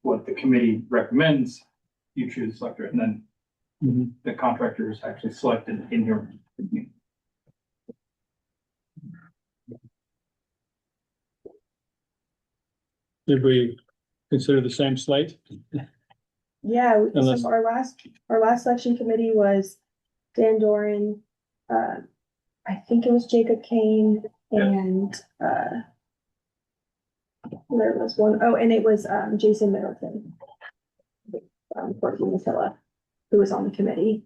what the committee recommends. You choose a selector and then the contractor is actually selected in your. Did we consider the same slate? Yeah, Unless- so our last selection committee was Dan Doran, I think it was Jacob Kane and, there was one, oh, and it was, Jason Middleton. Courtney Matilla, who was on the committee.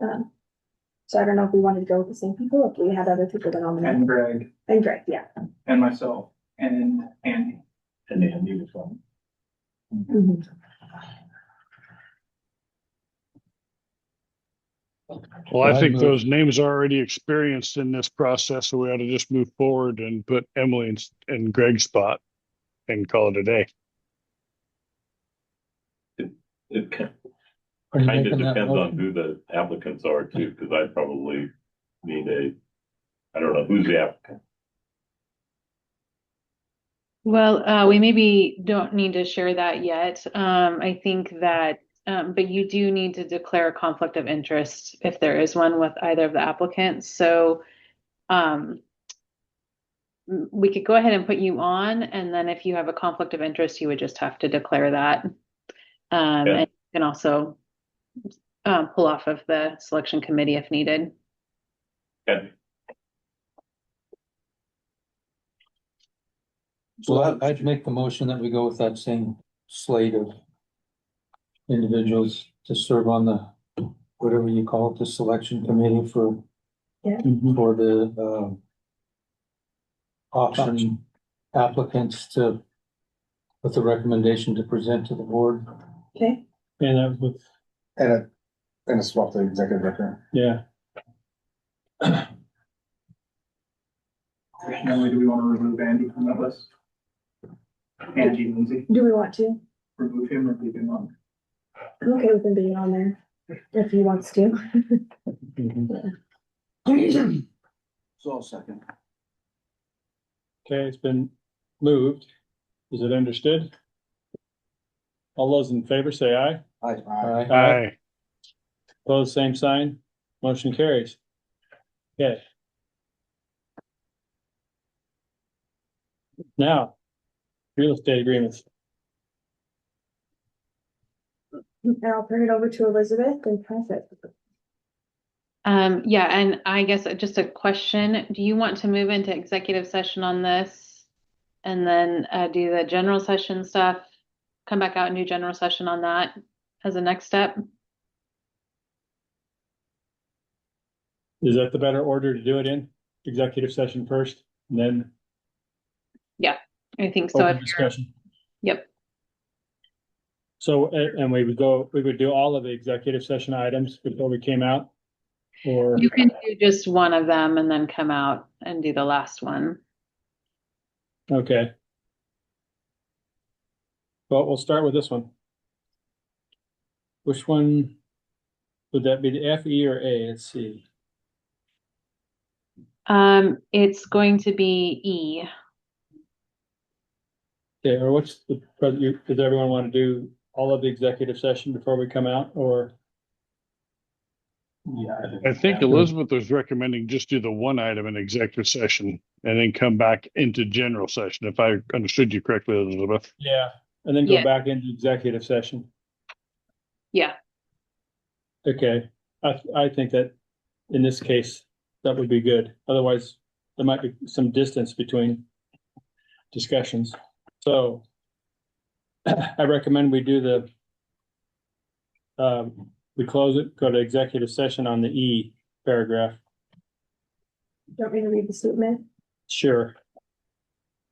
So I don't know if we wanted to go with the same people, if we had other people to nominate. And Greg And Greg, yeah. and myself and Andy. And Andy was on. Mhm. Well, I I think move- those names are already experienced in this process, so we ought to just move forward and put Emily in Greg's spot and call it a day. It kind Are you of making that depends on motion? who the applicants are too, because I'd probably need I don't know, who's the applicant? Well, we maybe don't need to share that yet. I think that, but you do need to declare a conflict of interest if there is one with either of the applicants. So, we could go ahead and put you on, and then if you have a conflict of interest, you would just have to declare that. And you can also pull off of the selection committee if needed. Okay. So I'd make the motion that we go with that same slate of individuals to serve on the, whatever you call it, the selection committee for, Yeah. for the, auction applicants to, with a recommendation to present to the board. Okay, And that was with, And a swap the executive director. yeah, Now, do we want to remove Andy from that list? Andy Lindsay, do we want to? remove him or leave him on? I'm okay with him being on there, if he wants to. So I'll second. okay, it's been moved. Is it understood? All those in favor say aye. Aye. Aye. Opposed, same sign. Motion carries. Okay. Now, real estate agreements. And I'll turn it over to Elizabeth and pass it. Yeah, and I guess just a question, do you want to move into executive session on this? And then do the general session stuff, come back out and do general session on that as a next step? Is that the better order to do it in? Executive session first, and then Yeah, I think so. open discussion? Yep. So, and we would do all of the executive session items before we came out? Or, You can do just one of them and then come out and do the last one. okay. Well, we'll start with this one. Which one would that be, the F, E, or A? Let's see. It's going to be E. Okay, or what's the, does everyone want to do all of the executive session before we come out, or? Yeah. I think Elizabeth was recommending just do the one item in executive session and then come back into general session, if I understood you correctly, Elizabeth. Yeah, and then go Yeah. back into executive session. Yeah. Okay, I think that in this case, that would be good. Otherwise, there might be some distance between discussions. So I recommend we do we close it, go to executive session on the E paragraph. Want me to read the statement? Sure.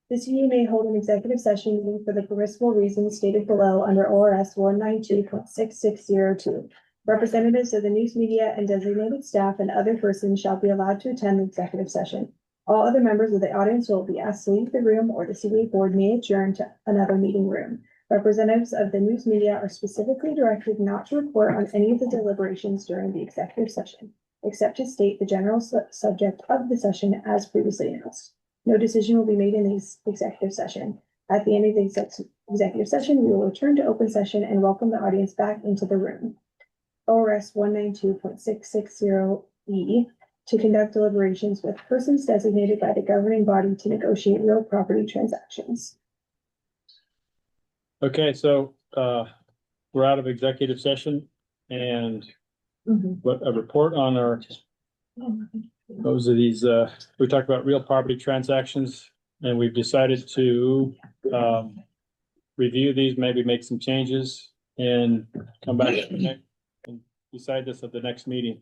The CDA may hold an executive session meeting for the permissible reasons stated below under ORS 192.6602. Representatives of the news media and designated staff and other persons shall be allowed to attend the executive session. All other members of the audience will be asked to leave the room, or the CDA board may adjourn to another meeting room. Representatives of the news media are specifically directed not to report on any of the deliberations during the executive session, except to state the general subject of the session as previously announced. No decision will be made in the executive session. At the end of the executive session, we will return to open session and welcome the audience back into the room. ORS 192.660E, to conduct deliberations with persons designated by the governing body to negotiate real property transactions. Okay, so we're out of executive session, and what a report on our, those are these, we talked about real property transactions, and we've decided to review these, maybe make some changes, and come back and decide this at the next meeting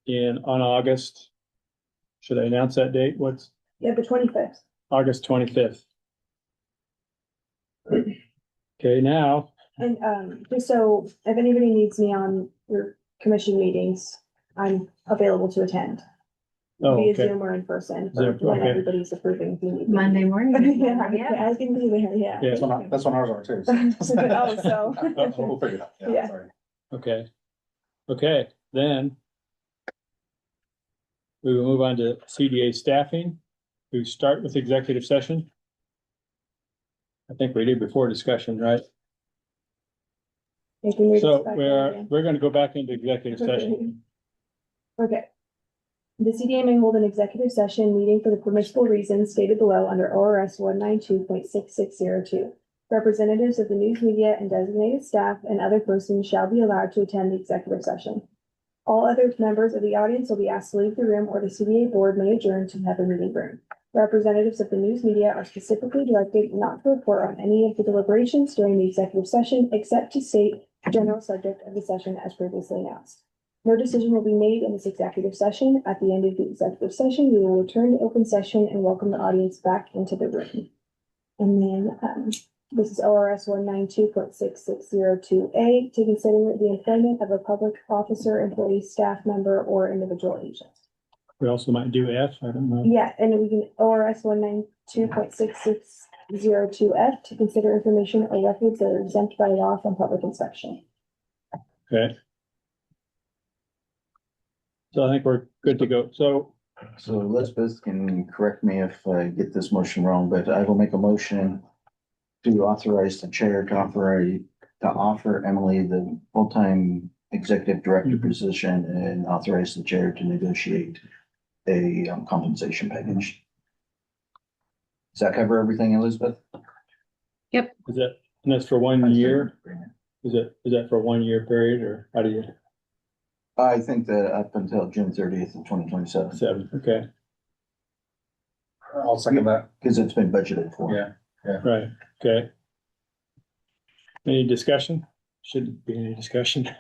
on August. Should I announce that date? What's Yeah, the 25th. August 25th? Okay, now, And just so if anybody needs me on your commission meetings, I'm available to attend oh, via okay. Zoom or in person Zoom, when okay. everybody's approving. If you need me. Monday morning. Yeah, I can be there, yeah. Yeah. That's when ours are too. Oh, so. We'll figure it out. Yeah. Sorry. Okay. Okay, then we will move on to CDA staffing. We start with executive session. I think we did before discussion, right? So we're going to go back into executive session. Okay. The CDA may hold an executive session meeting for the permissible reasons stated below under ORS 192.6602. Representatives of the news media and designated staff and other persons shall be allowed to attend the executive session. All other members of the audience will be asked to leave the room, or the CDA board may adjourn to another meeting room. Representatives of the news media are specifically directed not to report on any of the deliberations during the executive session, except to state the general subject of the session as previously announced. No decision will be made in this executive session. At the end of the executive session, we will return to open session and welcome the audience back into the room. And then this is ORS 192.6602A, to consider the employment of a public officer, employee, staff member, or individual agent. We also might do F, I don't know. Yeah, and we can ORS 192.6602F, to consider information or records that are exempt by law from public inspection. Okay. So I think we're good to go. So Elizabeth can correct me if I get this motion wrong, but I will make a motion to authorize the chair to offer Emily the full-time executive director position, and authorize the chair to negotiate a compensation package. Does that cover everything, Elizabeth? Yep. is that, and that's for 1 year? Is that for a 1 year period, or how do you? I think that up until June 30th of 2027. Okay, I'll second that. Because it's been budgeted for. Yeah. right, okay. Any discussion? Shouldn't be any discussion.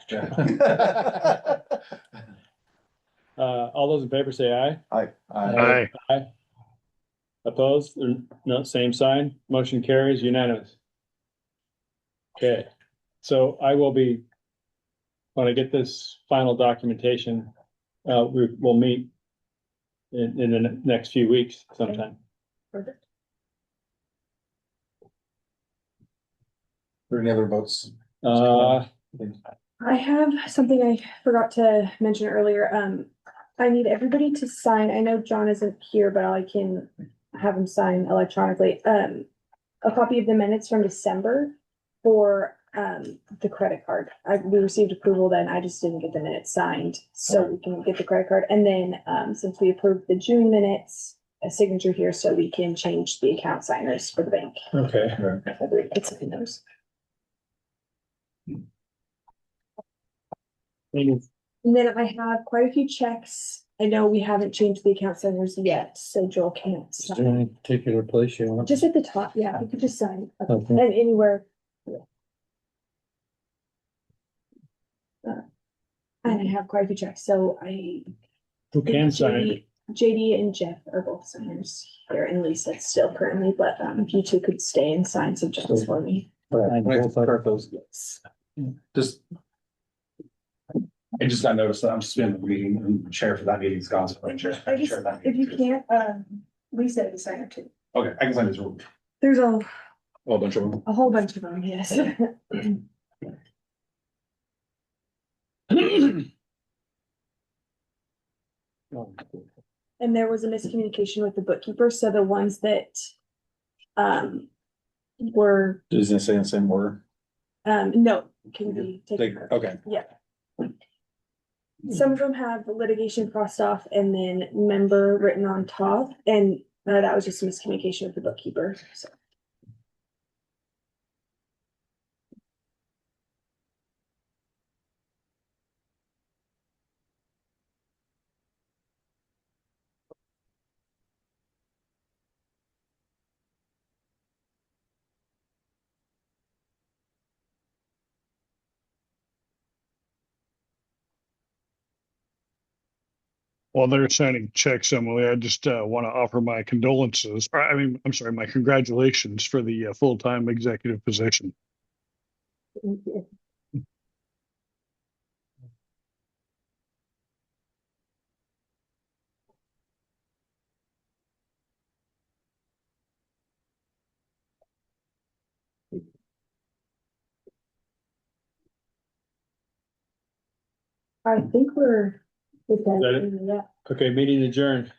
All those in favor say aye. Aye. Aye. Opposed? No, same sign. Motion carries unanimous. Okay, so I will be, when I get this final documentation, we'll meet in the next few weeks sometime. Perfect. Are there any other votes I have something I forgot to mention earlier. I need everybody to sign. I know John isn't here, but I can have him sign electronically. A copy of the minutes from December for the credit card. We received approval then. I just didn't get the minutes signed, so we can get the credit card. And then since we approved the June minutes, a signature here so we can change the account signers for the bank. Okay. It's in those. Any- And then I have quite a few checks. I know we haven't changed the account signers yet, so Joel can't Is there sign. any particular place you want? Just at the top, yeah, we could just sign Okay. and anywhere. And I have quite a few checks, so I. Who can sign it? JD and Jeff are both signers here, and Lisa's still currently, but if you two could stay and sign some checks for me. Just. I just got noticed that I'm suspending the meeting and the chair for that meeting's gone. So I'm chair. I just, if you can't, Lisa is a signer too. Okay, I can sign this room. There's A whole bunch of them. a whole bunch of them, yes. And there was a miscommunication with the bookkeeper, so the ones that were, Does it say in the same order? no, can be taken. care of. Okay. Yeah. Some of them have litigation crossed off and then member written on top, and that was just a miscommunication with the bookkeeper, so. While they're signing checks, Emily, I just want to offer my condolences, or I mean, I'm sorry, my congratulations for the full-time executive position. Thank you. I think we're. Is that it? Yeah. Okay, meeting adjourned.